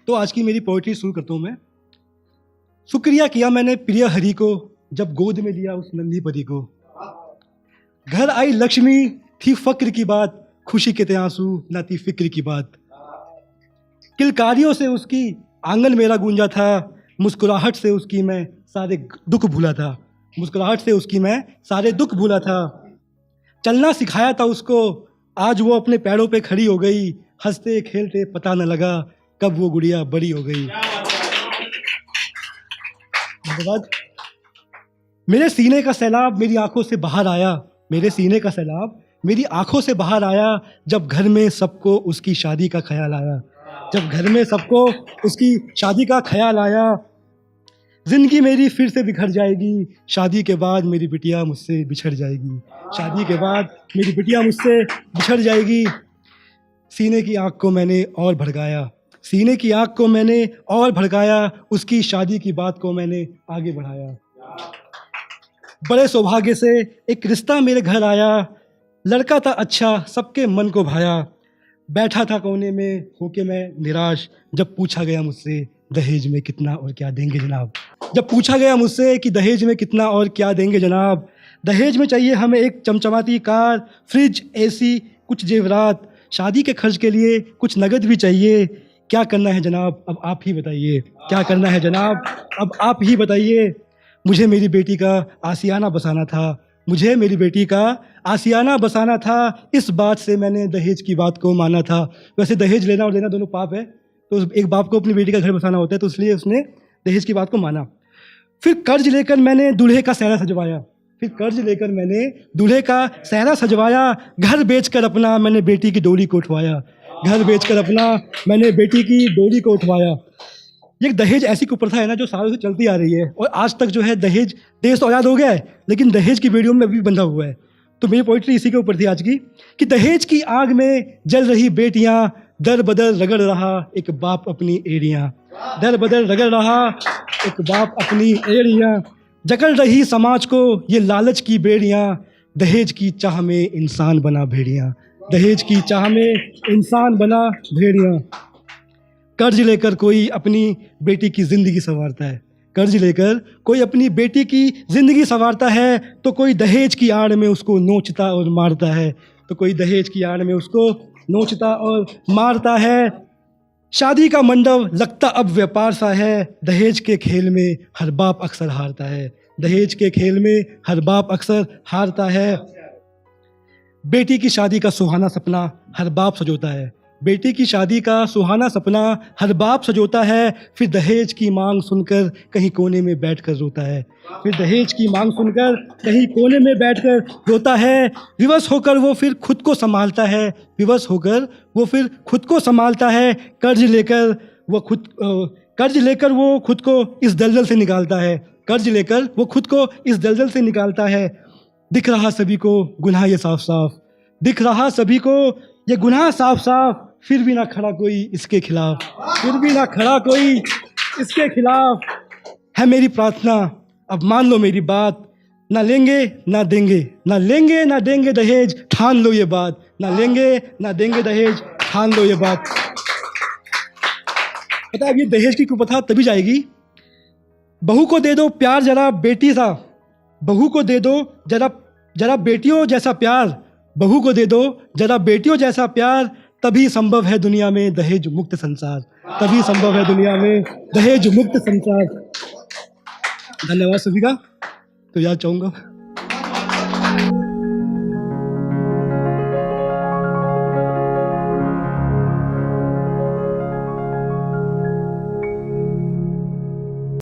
तो आज की मेरी पोइट्री शुरू करता हूँ मैं। शुक्रिया किया मैंने प्रिय हरि को, जब गोद में लिया उस नन्ही परी को। घर आई लक्ष्मी, थी फक्र की बात, खुशी के थे आंसू, न थी फिक्र की बात। किलकारियों से उसकी आंगन मेरा गूंजा था, मुस्कुराहट से उसकी मैं सारे दुख भूला था। मुस्कुराहट से उसकी मैं सारे दुख भूला था। चलना सिखाया था उसको, आज वो अपने पैरों पे खड़ी हो गई। हंसते खेलते पता न लगा कब वो गुड़िया बड़ी हो गई। धन्यवाद। मेरे सीने का सैलाब मेरी आंखों से बाहर आया, मेरे सीने का सैलाब मेरी आंखों से बाहर आया, जब घर में सबको उसकी शादी का ख्याल आया। जब घर में सबको उसकी शादी का ख्याल आया। जिंदगी मेरी फिर से बिखर जाएगी, शादी के बाद मेरी बिटिया मुझसे बिछड़ जाएगी। शादी के बाद मेरी बिटिया मुझसे बिछड़ जाएगी। सीने की आग को मैंने और भड़काया, सीने की आग को मैंने और भड़काया, उसकी शादी की बात को मैंने आगे बढ़ाया। बड़े सौभाग्य से एक रिश्ता मेरे घर आया, लड़का था अच्छा सबके मन को भाया। बैठा था कोने में होके मैं निराश, जब पूछा गया मुझसे दहेज में कितना और क्या देंगे जनाब। जब पूछा गया मुझसे कि दहेज में कितना और क्या देंगे जनाब। दहेज में चाहिए हमें एक चमचमाती कार, फ्रिज, एसी, कुछ जेवरात, शादी के खर्च के लिए कुछ नगद भी चाहिए। क्या करना है जनाब अब आप ही बताइए, क्या करना है जनाब अब आप ही बताइए। मुझे मेरी बेटी का आशियाना बसाना था, मुझे मेरी बेटी का आशियाना बसाना था। इस बात से मैंने दहेज की बात को माना था। वैसे दहेज लेना और देना दोनों पाप है, तो एक बाप को अपनी बेटी का घर बसाना होता है, तो इसलिए उसने दहेज की बात को माना। फिर कर्ज लेकर मैंने दूल्हे का सेहरा सजवाया, फिर कर्ज लेकर मैंने दूल्हे का सेहरा सजवाया। घर बेचकर अपना मैंने बेटी की डोली को उठवाया, घर बेचकर अपना मैंने बेटी की डोली को उठवाया। ये दहेज ऐसी कुप्रथा है ना जो सालों से चलती आ रही है, और आज तक जो है दहेज, देश तो आज़ाद हो गया है लेकिन दहेज की बेड़ियों में अभी भी बंधा हुआ है। तो मेरी पोइट्री इसी के ऊपर थी आज की, कि दहेज की आग में जल रही बेटियां, दर बदर रगड़ रहा एक बाप अपनी एड़ियां। दर बदर रगड़ रहा एक बाप अपनी एड़ियां। जकड़ रही समाज को ये लालच की बेड़ियां, दहेज की चाह में इंसान बना भेड़ियां। दहेज की चाह में इंसान बना भेड़ियां। कर्ज लेकर कोई अपनी बेटी की ज़िंदगी संवारता है, कर्ज लेकर कोई अपनी बेटी की ज़िंदगी संवारता है, तो कोई दहेज की आड़ में उसको नोचता और मारता है, तो कोई दहेज की आड़ में उसको नोचता और मारता है। शादी का मंडप लगता अब व्यापार सा है, दहेज के खेल में हर बाप अक्सर हारता है। दहेज के खेल में हर बाप अक्सर हारता है। बेटी की शादी का सुहाना सपना हर बाप सजोता है, बेटी की शादी का सुहाना सपना हर बाप सजोता है। फिर दहेज की मांग सुनकर कहीं कोने में बैठकर रोता है, फिर दहेज की मांग सुनकर कहीं कोने में बैठकर रोता है। विवश होकर वो फिर खुद को संभालता है, विवश होकर वो फिर खुद को संभालता है। कर्ज लेकर वो खुद को इस दलदल से निकालता है, कर्ज लेकर वो खुद को इस दलदल से निकालता है। दिख रहा सभी को गुनाह ये साफ साफ, दिख रहा सभी को ये गुनाह साफ साफ, फिर भी ना खड़ा कोई इसके खिलाफ, फिर भी ना खड़ा कोई इसके खिलाफ। है मेरी प्रार्थना अब मान लो मेरी बात, ना लेंगे ना देंगे, ना लेंगे ना देंगे दहेज, ठान लो ये बात, ना लेंगे ना देंगे दहेज, ठान लो ये बात। पता है अब ये दहेज की कुप्रथा तभी जाएगी, बहू को दे दो प्यार जरा बेटी सा, बहू को दे दो जरा बेटियों जैसा प्यार, बहू को दे दो जरा बेटियों जैसा प्यार। तभी संभव है दुनिया में दहेज मुक्त संसार, तभी संभव है दुनिया में दहेज मुक्त संसार। धन्यवाद सभी का। तो याद चाहूँगा